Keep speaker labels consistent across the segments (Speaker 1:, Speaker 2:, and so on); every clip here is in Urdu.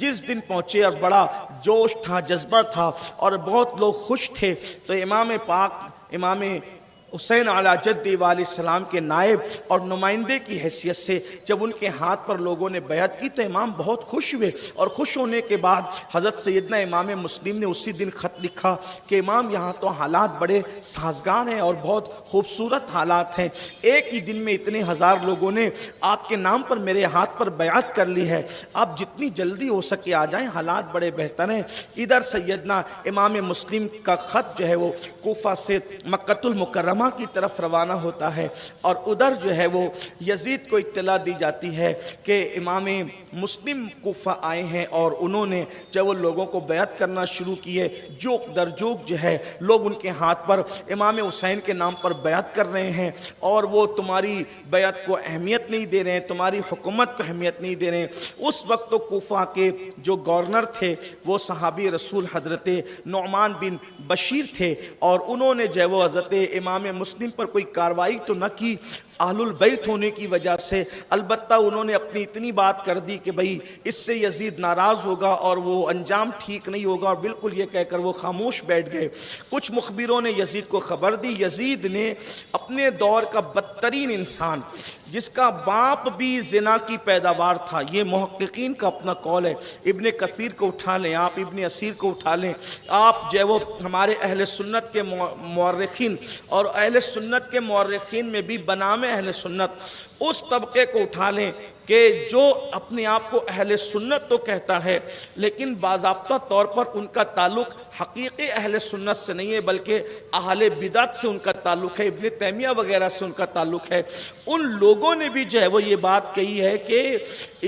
Speaker 1: جس دن پہنچے اور بڑا جوش تھا، جذبہ تھا اور بہت لوگ خوش تھے، تو امام پاک امام حسین علیہ جدی علیہ السلام کے نائب اور نمائندے کی حیثیت سے جب ان کے ہاتھ پر لوگوں نے بیعت کی تو امام بہت خوش ہوئے، اور خوش ہونے کے بعد حضرت سیدنا امام مسلم نے اسی دن خط لکھا کہ امام یہاں تو حالات بڑے سازگار ہیں اور بہت خوبصورت حالات ہیں، ایک ہی دن میں اتنے ہزار لوگوں نے آپ کے نام پر میرے ہاتھ پر بیعت کر لی ہے، آپ جتنی جلدی ہو سکے آ جائیں، حالات بڑے بہتر ہیں۔ ادھر سیدنا امام مسلم کا خط جو ہے وہ کوفہ سے مکۃ المکرمہ کی طرف روانہ ہوتا ہے، اور ادھر جو ہے وہ یزید کو اطلاع دی جاتی ہے کہ امام مسلم کوفہ آئے ہیں، اور انہوں نے جب وہ لوگوں کو بیعت کرنا شروع کیے، جوک در جوک جو ہے لوگ ان کے ہاتھ پر امام حسین کے نام پر بیعت کر رہے ہیں، اور وہ تمہاری بیعت کو اہمیت نہیں دے رہے ہیں، تمہاری حکومت کو اہمیت نہیں دے رہے ہیں۔ اس وقت تو کوفہ کے جو گورنر تھے وہ صحابی رسول حضرت نعمان بن بشیر تھے، اور انہوں نے جو ہے وہ حضرت امام مسلم پر کوئی کاروائی تو نہ کی اہل البیت ہونے کی وجہ سے، البتہ انہوں نے اپنی اتنی بات کر دی کہ بھئی اس سے یزید ناراض ہوگا اور وہ انجام ٹھیک نہیں ہوگا، اور بالکل یہ کہہ کر وہ خاموش بیٹھ گئے۔ کچھ مخبروں نے یزید کو خبر دی، یزید نے اپنے دور کا بدترین انسان جس کا باپ بھی زنا کی پیداوار تھا، یہ محققین کا اپنا قول ہے، ابن کثیر کو اٹھا لیں آپ، ابن اسیر کو اٹھا لیں آپ، جو ہے وہ ہمارے اہل سنت کے مورخین، اور اہل سنت کے مورخین میں بھی بنام اہل سنت اس طبقے کو اٹھا لیں کہ جو اپنے آپ کو اہل سنت تو کہتا ہے لیکن باضابطہ طور پر ان کا تعلق حقیقی اہل سنت سے نہیں ہے بلکہ اہل بدعت سے ان کا تعلق ہے، ابن تیمیہ وغیرہ سے ان کا تعلق ہے۔ ان لوگوں نے بھی جو ہے وہ یہ بات کہی ہے کہ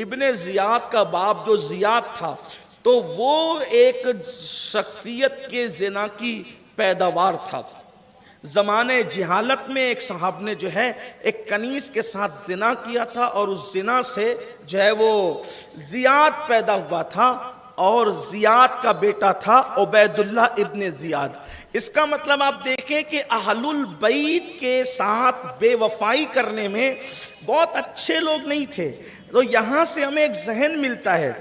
Speaker 1: ابن زیاد کا باپ جو زیاد تھا تو وہ ایک شخصیت کے زنا کی پیداوار تھا۔ زمانے جہالت میں ایک صاحب نے جو ہے ایک کنیز کے ساتھ زنا کیا تھا، اور اس زنا سے جو ہے وہ زیاد پیدا ہوا تھا، اور زیاد کا بیٹا تھا عبید اللہ ابن زیاد۔ اس کا مطلب آپ دیکھیں کہ اہل البیت کے ساتھ بے وفائی کرنے میں بہت اچھے لوگ نہیں تھے۔ تو یہاں سے ہمیں ایک ذہن ملتا ہے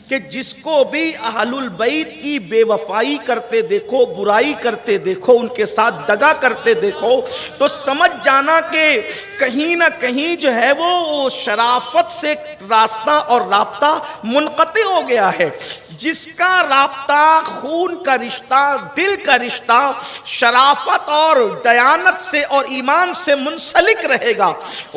Speaker 1: کہ جس کو بھی اہل البیت کی بے وفائی کرتے دیکھو، برائی کرتے دیکھو، ان کے ساتھ دغا کرتے دیکھو، تو سمجھ جانا کہ کہیں نہ کہیں جو ہے وہ شرافت سے راستہ اور رابطہ منقطع ہو گیا ہے۔ جس کا رابطہ خون کا رشتہ، دل کا رشتہ شرافت اور دیانت سے اور ایمان سے منسلک رہے گا،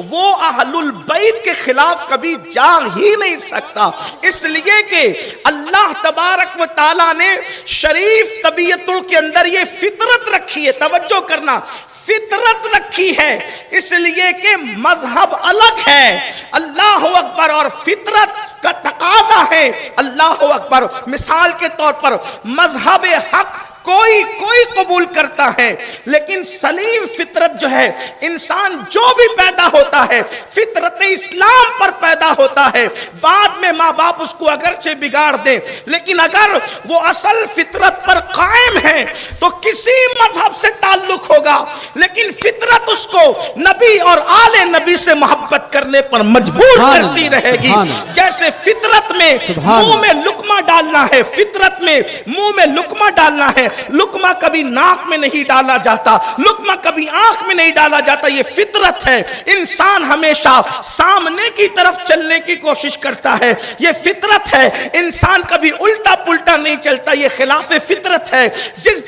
Speaker 1: وہ اہل البیت کے خلاف کبھی جا ہی نہیں سکتا۔ اس لیے کہ اللہ تبارک و تعالیٰ نے شریف طبیعتوں کے اندر یہ فطرت رکھی ہے، توجہ کرنا، فطرت رکھی ہے، اس لیے کہ مذہب الگ ہے، اللہ اکبر، اور فطرت کا تقاضا ہے، اللہ اکبر۔ مثال کے طور پر مذہب حق کوئی قبول کرتا ہے، لیکن سلیم فطرت جو ہے، انسان جو بھی پیدا ہوتا ہے فطرت اسلام پر پیدا ہوتا ہے، بعد میں ماں باپ اس کو اگرچہ بگاڑ دیں، لیکن اگر وہ اصل فطرت پر قائم ہے تو کسی مذہب سے تعلق ہوگا، لیکن فطرت اس کو نبی اور آل نبی سے محبت کرنے پر مجبور کرتی رہے گی۔ جیسے فطرت میں منہ میں لقمہ ڈالنا ہے، فطرت میں منہ میں لقمہ ڈالنا ہے، لقمہ کبھی ناک میں نہیں ڈالا جاتا، لقمہ کبھی آنکھ میں نہیں ڈالا جاتا، یہ فطرت ہے۔ انسان ہمیشہ سامنے کی طرف چلنے کی کوشش کرتا ہے، یہ فطرت ہے۔ انسان کبھی الٹا پلٹا نہیں چلتا، یہ خلاف فطرت ہے۔ جس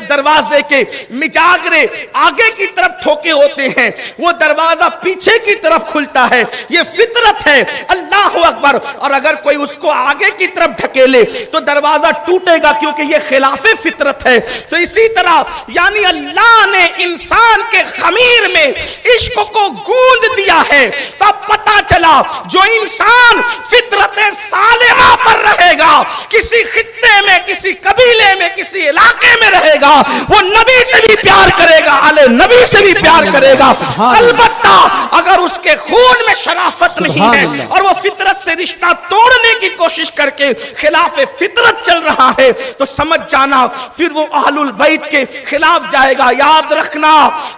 Speaker 1: دروازے کے مجاگرے آگے کی طرف ٹھوکے ہوتے ہیں وہ دروازہ پیچھے کی طرف کھلتا ہے، یہ فطرت ہے، اللہ اکبر۔ اور اگر کوئی اس کو آگے کی طرف ڈھکیلے تو دروازہ ٹوٹے گا، کیونکہ یہ خلاف فطرت ہے۔ تو اسی طرح یعنی اللہ نے انسان کے خمیر میں عشق کو گوند دیا ہے، تب پتا چلا جو انسان فطرت سالمہ پر رہے گا، کسی خطے میں، کسی قبیلے میں، کسی علاقے میں رہے گا، وہ نبی سے بھی پیار کرے گا، آل نبی سے بھی پیار کرے گا۔ البتہ اگر اس کے خون میں شرافت نہیں ہے اور وہ فطرت سے رشتہ توڑنے کی کوشش کر کے خلاف فطرت چل رہا ہے تو سمجھ جانا پھر وہ اہل البیت کے خلاف جائے گا۔ یاد رکھنا،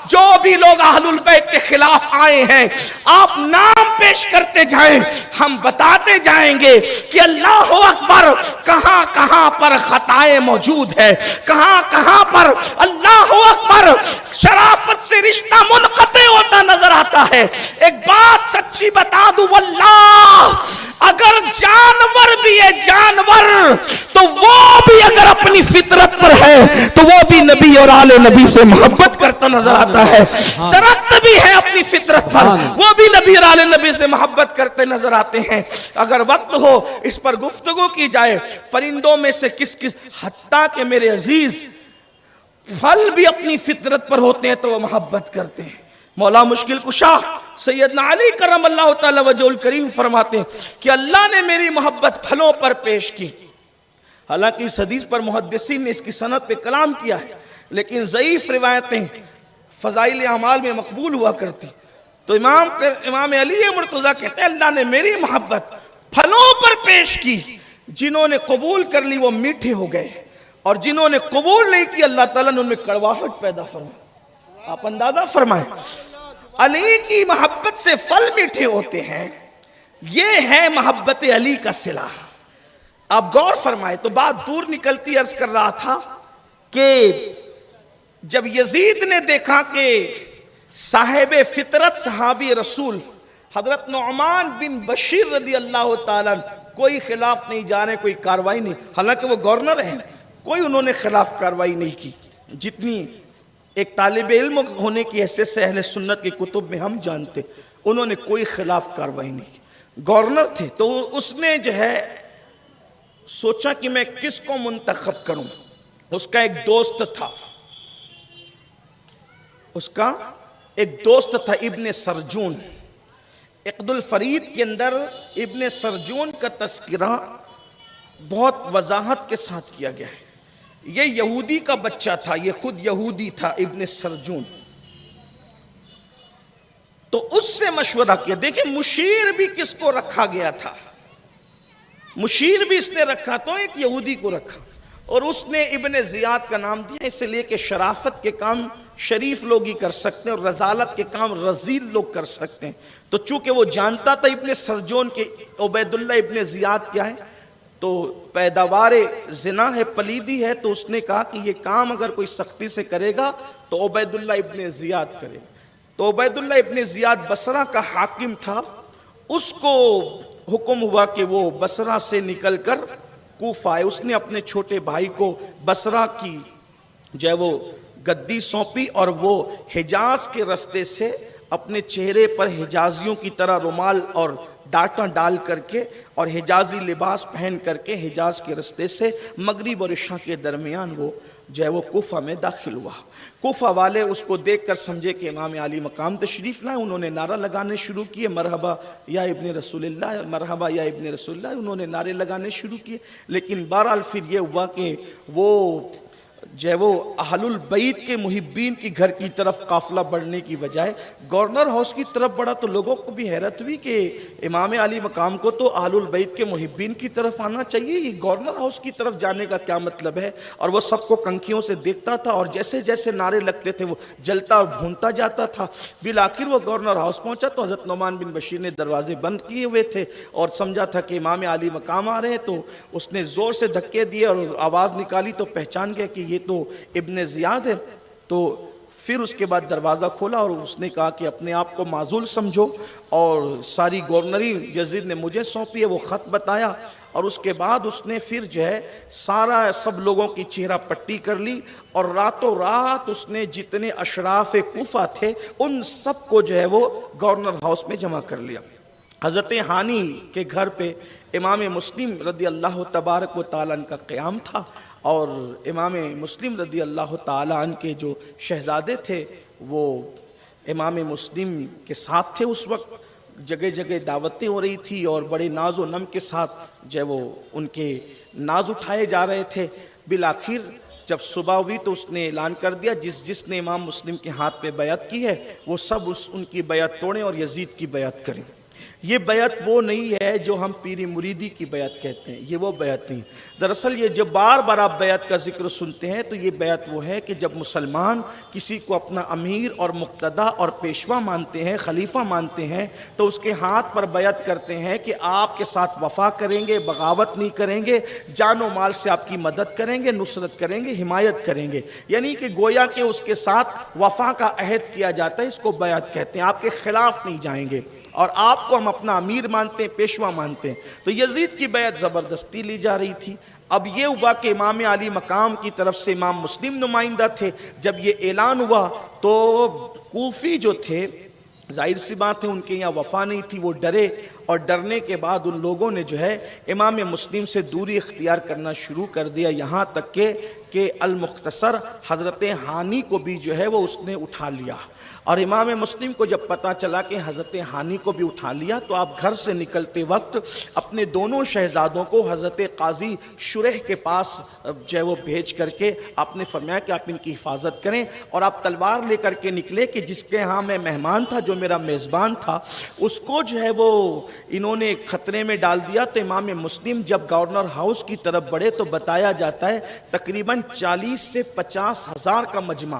Speaker 1: جو بھی لوگ اہل البیت کے خلاف آئے ہیں، آپ نام پیش کرتے جائیں، ہم بتاتے جائیں گے کہ اللہ اکبر کہاں کہاں پر خطائیں موجود ہے، کہاں کہاں پر اللہ اکبر شرافت سے رشتہ منقطع ہوتا نظر آتا ہے۔ ایک بات سچی بتا دوں، واللہ اگر جانور بھی ہے جانور، تو وہ بھی اگر اپنی فطرت پر ہے تو وہ بھی نبی اور آل نبی سے محبت کرتا نظر آتا ہے۔ درخت بھی ہے اپنی فطرت پر، وہ بھی نبی اور آل نبی سے محبت کرتے نظر آتے ہیں۔ اگر وقت ہو اس پر گفتگو کی جائے، پرندوں میں سے کس کس، حتیٰ کہ میرے عزیز پھل بھی اپنی فطرت پر ہوتے ہیں تو وہ محبت کرتے ہیں۔ مولا مشکل کشا سیدنا علی کرم اللہ تعالی وجہ الکریم فرماتے ہیں کہ اللہ نے میری محبت پھلوں پر پیش کی۔ حالانکہ اس حدیث پر محدثین نے اس کی سند پہ کلام کیا ہے، لیکن ضعیف روایتیں فضائل اعمال میں مقبول ہوا کرتی۔ تو امام علی مرتضیٰ کہتے ہیں اللہ نے میری محبت پھلوں پر پیش کی، جنہوں نے قبول کر لی وہ میٹھے ہو گئے، اور جنہوں نے قبول نہیں کی اللہ تعالیٰ نے ان میں کڑواہٹ پیدا فرمائی۔ آپ اندازہ فرمائیں، علی کی محبت سے پھل میٹھے ہوتے ہیں، یہ ہے محبت علی کا صلہ۔ آپ غور فرمائیں تو بات دور نکلتی، عرض کر رہا تھا کہ جب یزید نے دیکھا کہ صاحب فطرت صحابی رسول حضرت نعمان بن بشیر رضی اللہ تعالیٰ کوئی خلاف نہیں جانے، کوئی کاروائی نہیں، حالانکہ وہ گورنر ہیں، کوئی انہوں نے خلاف کاروائی نہیں کی، جتنی ایک طالب علم ہونے کی حیثیت سے اہل سنت کی کتب میں ہم جانتے، انہوں نے کوئی خلاف کاروائی نہیں کی، گورنر تھے۔ تو اس نے جو ہے سوچا کہ میں کس کو منتخب کروں۔ اس کا ایک دوست تھا، اس کا ایک دوست تھا ابن سرجون۔ عقد الفرید کے اندر ابن سرجون کا تذکرہ بہت وضاحت کے ساتھ کیا گیا ہے۔ یہ یہودی کا بچہ تھا، یہ خود یہودی تھا ابن سرجون۔ تو اس سے مشورہ کیا۔ دیکھیں مشیر بھی کس کو رکھا گیا تھا، مشیر بھی اس نے رکھا تو ایک یہودی کو رکھا، اور اس نے ابن زیاد کا نام دیا اس لیے کہ شرافت کے کام شریف لوگ ہی کر سکتے ہیں اور رذالت کے کام رذیل لوگ کر سکتے ہیں۔ تو چونکہ وہ جانتا تھا ابن سرجون کے عبید اللہ ابن زیاد کیا ہے، تو پیداوار زنا ہے، پلیدی ہے، تو اس نے کہا کہ یہ کام اگر کوئی سختی سے کرے گا تو عبید اللہ ابن زیاد کرے گا۔ تو عبید اللہ ابن زیاد بصرہ کا حاکم تھا، اس کو حکم ہوا کہ وہ بصرہ سے نکل کر کوفہ آئے۔ اس نے اپنے چھوٹے بھائی کو بصرہ کی جو ہے وہ گدی سونپی، اور وہ حجاز کے رستے سے اپنے چہرے پر حجازیوں کی طرح رومال اور ڈاٹا ڈال کر کے اور حجازی لباس پہن کر کے حجاز کے رستے سے مغرب اور عشاء کے درمیان وہ جو ہے وہ کوفہ میں داخل ہوا۔ کوفہ والے اس کو دیکھ کر سمجھے کہ امام علی مقام تشریف لائے، انہوں نے نعرہ لگانے شروع کیے، مرحبا یا ابن رسول اللہ، مرحبا یا ابن رسول اللہ، انہوں نے نعرے لگانے شروع کیے۔ لیکن بہرحال پھر یہ ہوا کہ وہ جو ہے وہ اہل البیت کے محبین کی گھر کی طرف قافلہ بڑھنے کی بجائے گورنر ہاؤس کی طرف بڑھا، تو لوگوں کو بھی حیرت ہوئی کہ امام علی مقام کو تو اہل البیت کے محبین کی طرف آنا چاہیے، یہ گورنر ہاؤس کی طرف جانے کا کیا مطلب ہے؟ اور وہ سب کو کنکھیوں سے دیکھتا تھا، اور جیسے جیسے نعرے لگتے تھے وہ جلتا اور بھونتا جاتا تھا۔ بالآخر وہ گورنر ہاؤس پہنچا تو حضرت نعمان بن بشیر نے دروازے بند کیے ہوئے تھے اور سمجھا تھا کہ امام علی مقام آ رہے ہیں، تو اس نے زور سے دھکے دیے اور آواز نکالی تو پہچان گیا کہ یہ تو ابن زیاد ہے۔ تو پھر اس کے بعد دروازہ کھولا اور اس نے کہا کہ اپنے آپ کو معزول سمجھو، اور ساری گورنری یزید نے مجھے سونپی ہے، وہ خط بتایا، اور اس کے بعد اس نے پھر جو ہے سب لوگوں کی چہرہ پٹی کر لی، اور راتوں رات اس نے جتنے اشراف کوفہ تھے ان سب کو جو ہے وہ گورنر ہاؤس میں جمع کر لیا۔ حضرت ہانی کے گھر پہ امام مسلم رضی اللہ تبارک و تعالیٰ عنہ کا قیام تھا، اور امام مسلم رضی اللہ تعالیٰ عنہ کے جو شہزادے تھے وہ امام مسلم کے ساتھ تھے اس وقت۔ جگہ جگہ دعوتیں ہو رہی تھی اور بڑے ناز و نم کے ساتھ جو ہے وہ ان کے ناز اٹھائے جا رہے تھے۔ بالآخر جب صبح ہوئی تو اس نے اعلان کر دیا جس نے امام مسلم کے ہاتھ پہ بیعت کی ہے وہ سب ان کی بیعت توڑیں اور یزید کی بیعت کریں۔ یہ بیعت وہ نہیں ہے جو ہم پیری مریدی کی بیعت کہتے ہیں، یہ وہ بیعت نہیں۔ دراصل یہ جب بار بار آپ بیعت کا ذکر سنتے ہیں تو یہ بیعت وہ ہے کہ جب مسلمان کسی کو اپنا امیر اور مقتدی اور پیشوا مانتے ہیں، خلیفہ مانتے ہیں، تو اس کے ہاتھ پر بیعت کرتے ہیں کہ آپ کے ساتھ وفا کریں گے، بغاوت نہیں کریں گے، جان و مال سے آپ کی مدد کریں گے، نصرت کریں گے، حمایت کریں گے، یعنی کہ گویا کہ اس کے ساتھ وفا کا عہد کیا جاتا ہے، اس کو بیعت کہتے ہیں۔ آپ کے خلاف نہیں جائیں گے اور آپ کو ہم اپنا امیر مانتے ہیں، پیشوا مانتے ہیں۔ تو یزید کی بیعت زبردستی لی جا رہی تھی۔ اب یہ ہوا کہ امام علی مقام کی طرف سے امام مسلم نمائندہ تھے۔ جب یہ اعلان ہوا تو کوفی جو تھے، ظاہر سی بات ہے ان کے یہاں وفا نہیں تھی، وہ ڈرے، اور ڈرنے کے بعد ان لوگوں نے جو ہے امام مسلم سے دوری اختیار کرنا شروع کر دیا، یہاں تک کہ المختصر حضرت ہانی کو بھی جو ہے وہ اس نے اٹھا لیا۔ اور امام مسلم کو جب پتہ چلا کہ حضرت ہانی کو بھی اٹھا لیا تو آپ گھر سے نکلتے وقت اپنے دونوں شہزادوں کو حضرت قاضی شریح کے پاس جو ہے وہ بھیج کر کے آپ نے فرمایا کہ آپ ان کی حفاظت کریں، اور آپ تلوار لے کر کے نکلے کہ جس کے ہاں میں مہمان تھا، جو میرا میزبان تھا، اس کو جو ہے وہ انہوں نے خطرے میں ڈال دیا۔ تو امام مسلم جب گورنر ہاؤس کی طرف بڑھے تو بتایا جاتا ہے تقریباً 40 سے 50 ہزار کا مجمع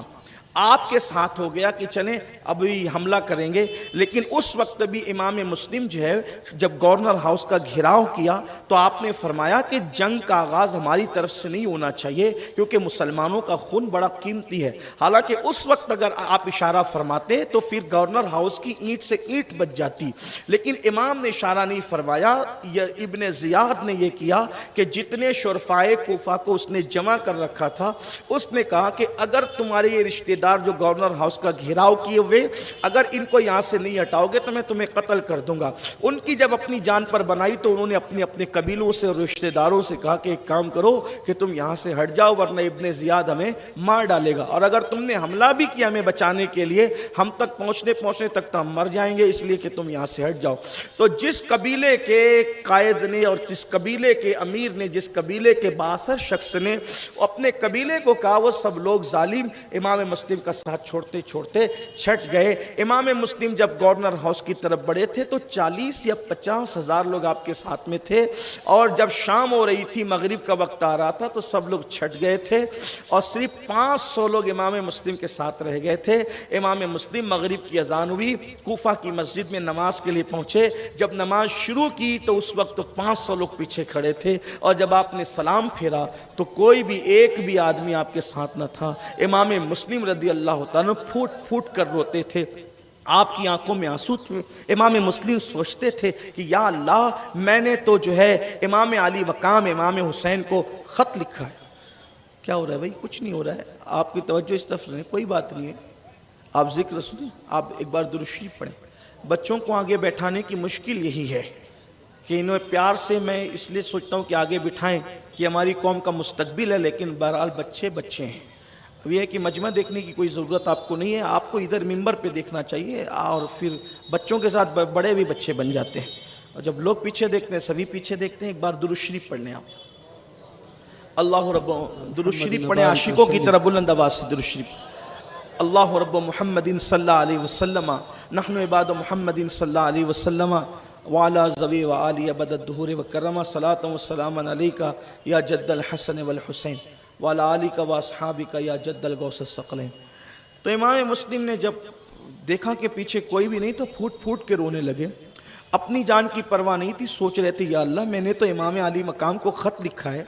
Speaker 1: آپ کے ساتھ ہو گیا کہ چلیں ابھی حملہ کریں گے۔ لیکن اس وقت بھی امام مسلم جو ہے جب گورنر ہاؤس کا گھیراؤ کیا تو آپ نے فرمایا کہ جنگ کا آغاز ہماری طرف سے نہیں ہونا چاہیے کیونکہ مسلمانوں کا خون بڑا قیمتی ہے۔ حالانکہ اس وقت اگر آپ اشارہ فرماتے تو پھر گورنر ہاؤس کی اینٹ سے اینٹ بچ جاتی، لیکن امام نے اشارہ نہیں فرمایا۔ ابن زیاد نے یہ کیا کہ جتنے شرفائے کوفہ کو اس نے جمع کر رکھا تھا، اس نے کہا کہ اگر تمہارے یہ رشتہ دار جو گورنر ہاؤس کا گھیراؤ کیے ہوئے اگر ان کو یہاں سے نہیں ہٹاؤ گے تو میں تمہیں قتل کر دوں گا۔ ان کی جب اپنی جان پر بنائی تو انہوں نے اپنے قبیلوں سے اور رشتہ داروں سے کہا کہ ایک کام کرو کہ تم یہاں سے ہٹ جاؤ ورنہ ابن زیاد ہمیں مار ڈالے گا، اور اگر تم نے حملہ بھی کیا ہمیں بچانے کے لیے ہم تک پہنچنے تک تو ہم مر جائیں گے، اس لیے کہ تم یہاں سے ہٹ جاؤ۔ تو جس قبیلے کے قائد نے اور جس قبیلے کے امیر نے، جس قبیلے کے بااثر شخص نے اپنے قبیلے کو کہا، وہ سب لوگ ظالم امام مسلم کا ساتھ چھوڑتے چھوڑتے چھٹ گئے۔ امام مسلم جب گورنر ہاؤس کی طرف بڑھے تھے تو 40 یا 50 ہزار لوگ آپ کے ساتھ میں تھے، اور جب شام ہو رہی تھی، مغرب کا وقت آ رہا تھا تو سب لوگ چھٹ گئے تھے، اور صرف 500 لوگ امام مسلم کے ساتھ رہ گئے تھے۔ امام مسلم مغرب کی اذان ہوئی، کوفہ کی مسجد میں نماز کے لیے پہنچے۔ جب نماز شروع کی تو اس وقت 500 لوگ پیچھے کھڑے تھے، اور جب آپ نے سلام پھیرا تو کوئی بھی ایک بھی آدمی آپ کے ساتھ نہ تھا۔ امام مسلم رضی اللہ تعالیٰ پھوٹ پھوٹ کر روتے تھے، آپ کی آنکھوں میں آنسو تھے۔ امام مسلم سوچتے تھے کہ یا اللہ، میں نے تو جو ہے امام علی مقام امام حسین کو خط لکھا ہے۔ کیا ہو رہا ہے بھائی؟ کچھ نہیں ہو رہا ہے، آپ کی توجہ اس طرف رہے، کوئی بات نہیں ہے، آپ ذکر سنیں، آپ ایک بار درود شریف پڑھیں۔ بچوں کو آگے بیٹھانے کی مشکل یہی ہے کہ انہیں پیار سے میں اس لیے سوچتا ہوں کہ آگے بٹھائیں کہ ہماری قوم کا مستقبل ہے، لیکن بہرحال بچے بچے ہیں۔ اب یہ ہے کہ مجمع دیکھنے کی کوئی ضرورت آپ کو نہیں ہے، آپ کو ادھر منبر پہ دیکھنا چاہیے، اور پھر بچوں کے ساتھ بڑے بھی بچے بن جاتے ہیں، اور جب لوگ پیچھے دیکھتے ہیں سبھی پیچھے دیکھتے ہیں۔ ایک بار درود شریف پڑھ لیں آپ، اللہ رب، درود شریف پڑھیں عاشقوں کی طرح بلند آواز سے درود شریف۔ اللہ رب محمد صلی اللہ علیہ وسلم، نحن عباد محمد صلی اللہ علیہ وسلم، وعلی ذوی وآلہ ابد الدہور وکرم، صلاۃ وسلام علیک یا جد الحسن والحسین وعلی آلک واصحابک یا جد الغوث الثقلین۔ تو امام مسلم نے جب دیکھا کہ پیچھے کوئی بھی نہیں تو پھوٹ پھوٹ کے رونے لگے، اپنی جان کی پرواہ نہیں تھی، سوچ رہے تھے یا اللہ، میں نے تو امام علی مقام کو خط لکھا ہے،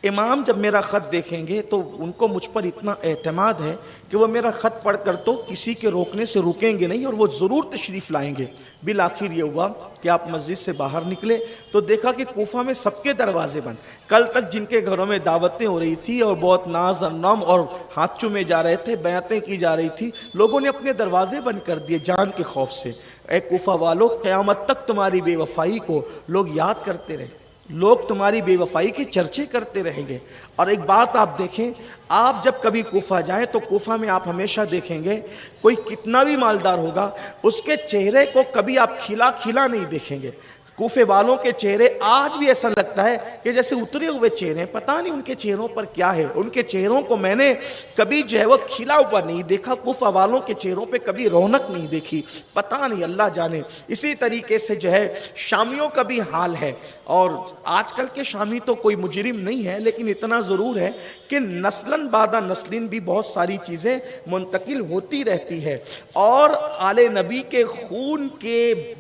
Speaker 1: امام جب میرا خط دیکھیں گے تو ان کو مجھ پر اتنا اعتماد ہے کہ وہ میرا خط پڑھ کر تو کسی کے روکنے سے رکیں گے نہیں، اور وہ ضرور تشریف لائیں گے۔ بالآخر یہ ہوا کہ آپ مسجد سے باہر نکلے تو دیکھا کہ کوفہ میں سب کے دروازے بند۔ کل تک جن کے گھروں میں دعوتیں ہو رہی تھی اور بہت ناز اور نم اور ہاتھ چومے جا رہے تھے، بیعتیں کی جا رہی تھی، لوگوں نے اپنے دروازے بند کر دیے جان کے خوف سے۔ اے کوفہ والو، قیامت تک تمہاری بے وفائی کو لوگ یاد کرتے رہے، لوگ تمہاری بے وفائی کے چرچے کرتے رہیں گے۔ اور ایک بات آپ دیکھیں، آپ جب کبھی کوفہ جائیں تو کوفہ میں آپ ہمیشہ دیکھیں گے کوئی کتنا بھی مالدار ہوگا اس کے چہرے کو کبھی آپ کھلا کھلا نہیں دیکھیں گے۔ کوفے والوں کے چہرے آج بھی ایسا لگتا ہے کہ جیسے اترے ہوئے چہرے ہیں، پتہ نہیں ان کے چہروں پر کیا ہے۔ ان کے چہروں کو میں نے کبھی جو ہے وہ کھلا ہوا نہیں دیکھا، کوفہ والوں کے چہروں پہ کبھی رونق نہیں دیکھی، پتہ نہیں، اللہ جانے۔ اسی طریقے سے جو ہے شامیوں کا بھی حال ہے، اور آج کل کے شامی تو کوئی مجرم نہیں ہے، لیکن اتنا ضرور ہے کہ نسلاً بعد نسلیں بھی بہت ساری چیزیں منتقل ہوتی رہتی ہے، اور آل نبی کے خون کے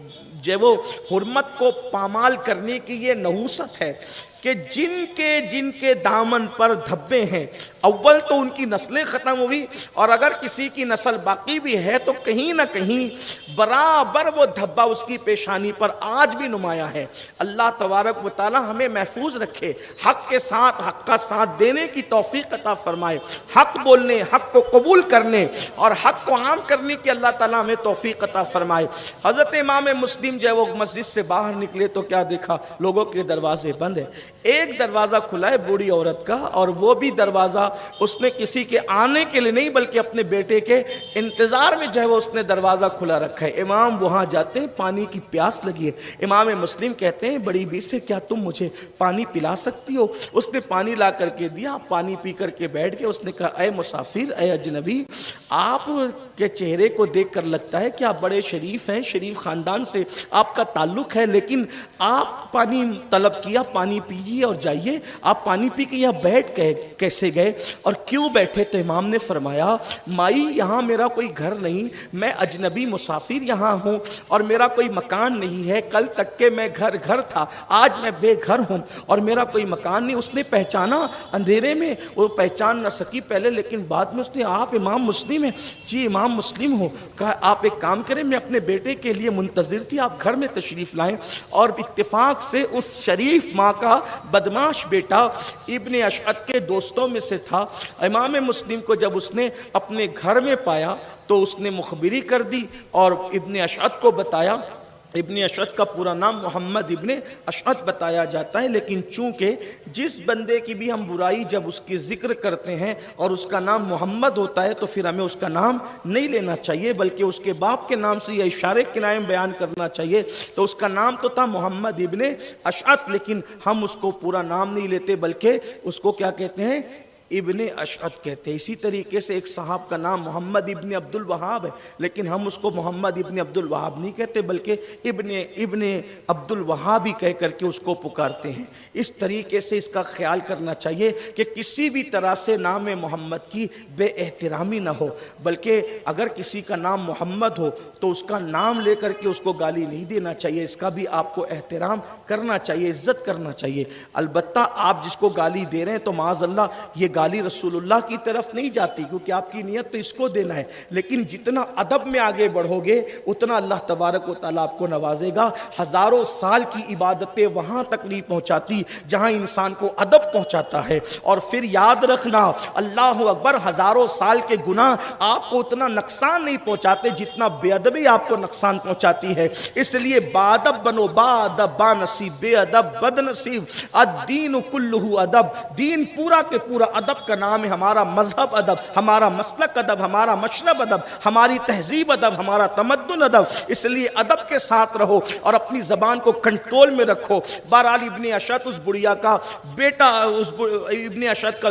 Speaker 1: جو وہ حرمت کو پامال کرنے کی یہ نحوست ہے کہ جن کے دامن پر دھبے ہیں، اول تو ان کی نسلیں ختم ہوئی، اور اگر کسی کی نسل باقی بھی ہے تو کہیں نہ کہیں برابر وہ دھبا اس کی پیشانی پر آج بھی نمایاں ہے۔ اللہ تبارک و تعالی ہمیں محفوظ رکھے، حق کے ساتھ حق کا ساتھ دینے کی توفیق عطا فرمائے، حق بولنے، حق کو قبول کرنے اور حق کو عام کرنے کی اللہ تعالی ہمیں توفیق عطا فرمائے۔ حضرت امام مسلم جو ہے وہ مسجد سے باہر نکلے تو کیا دیکھا؟ لوگوں کے دروازے بند ہیں، ایک دروازہ کھلا ہے بوڑھی عورت کا، اور وہ بھی دروازہ اس نے کسی کے آنے کے لیے نہیں بلکہ اپنے بیٹے کے انتظار میں جو ہے وہ اس نے دروازہ کھلا رکھا ہے۔ امام وہاں جاتے ہیں، پانی کی پیاس لگی ہے، امام مسلم کہتے ہیں بڑی بی سے کیا تم مجھے پانی پلا سکتی ہو؟ اس نے پانی لا کر کے دیا، پانی پی کر کے بیٹھ گئے۔ اس نے کہا اے مسافر، اے اجنبی، آپ کے چہرے کو دیکھ کر لگتا ہے کہ آپ بڑے شریف ہیں، شریف خاندان سے آپ کا تعلق ہے، لیکن آپ پانی طلب کیا، پانی پیجیے اور جائیے، آپ پانی پی کے یہاں بیٹھ کیسے گئے اور کیوں بیٹھے؟ تو امام نے فرمایا مائی یہاں میرا کوئی گھر نہیں، میں اجنبی مسافر یہاں ہوں اور میرا کوئی مکان نہیں ہے، کل تک کہ میں گھر تھا، آج میں بے گھر ہوں اور میرا کوئی مکان نہیں۔ اس نے پہچانا اندھیرے میں، وہ پہچان نہ سکی پہلے، لیکن بعد میں اس نے آپ امام مسلم ہیں؟ جی امام مسلم ہوں۔ کہا آپ ایک کام کریں، میں اپنے بیٹے کے لیے منتظر تھی، آپ گھر میں تشریف لائیں۔ اور اتفاق سے اس شریف ماں کا بدماش بیٹا ابن اشعث کے دوستوں میں سے تھا۔ امام مسلم کو جب اس نے اپنے گھر میں پایا تو اس نے مخبری کر دی اور ابن اشعث کو بتایا۔ ابن اشعث کا پورا نام محمد ابن اشعث بتایا جاتا ہے، لیکن چونکہ جس بندے کی بھی ہم برائی جب اس کی ذکر کرتے ہیں اور اس کا نام محمد ہوتا ہے تو پھر ہمیں اس کا نام نہیں لینا چاہیے، بلکہ اس کے باپ کے نام سے یا اشارے کے نام بیان کرنا چاہیے۔ تو اس کا نام تو تھا محمد ابن اشعث، لیکن ہم اس کو پورا نام نہیں لیتے بلکہ اس کو کیا کہتے ہیں؟ ابن اشعث کہتے ہیں۔ اسی طریقے سے ایک صاحب کا نام محمد ابن عبد الوہاب ہے، لیکن ہم اس کو محمد ابن عبد الوہاب نہیں کہتے بلکہ ابن عبد الوہاب ہی کہہ کر کے اس کو پکارتے ہیں۔ اس طریقے سے اس کا خیال کرنا چاہیے کہ کسی بھی طرح سے نام محمد کی بے احترامی نہ ہو، بلکہ اگر کسی کا نام محمد ہو تو اس کا نام لے کر کے اس کو گالی نہیں دینا چاہیے، اس کا بھی آپ کو احترام کرنا چاہیے، عزت کرنا چاہیے۔ البتہ آپ جس کو گالی دے رہے ہیں تو معاذ اللہ یہ گالی رسول اللہ کی طرف نہیں جاتی، کیونکہ آپ کی نیت تو اس کو دینا ہے، لیکن جتنا ادب میں آگے بڑھو گے اتنا اللہ تبارک و تعالیٰ آپ کو نوازے گا۔ ہزاروں سال کی عبادتیں وہاں تک نہیں پہنچاتی جہاں انسان کو ادب پہنچاتا ہے، اور پھر یاد رکھنا اللہ اکبر، ہزاروں سال کے گناہ آپ کو اتنا نقصان نہیں پہنچاتے جتنا بے ادبی آپ کو نقصان پہنچاتی ہے۔ اس لیے بادب بنو، بادب با نصیب، بے ادب بد نصیب۔ الدین کلہ ادب، دین پورا کے پورا ادب کا نام ہے۔ ہمارا مذہب ادب، ہمارا مسلک ادب، ہمارا مشرب ادب، ہماری تہذیب ادب، ہمارا تمدن ادب۔ اس لیے ادب کے ساتھ رہو اور اپنی زبان کو کنٹرول میں رکھو۔ بہرحال ابن اشعث اس بڑھیا کا بیٹا، ابن اشعث کا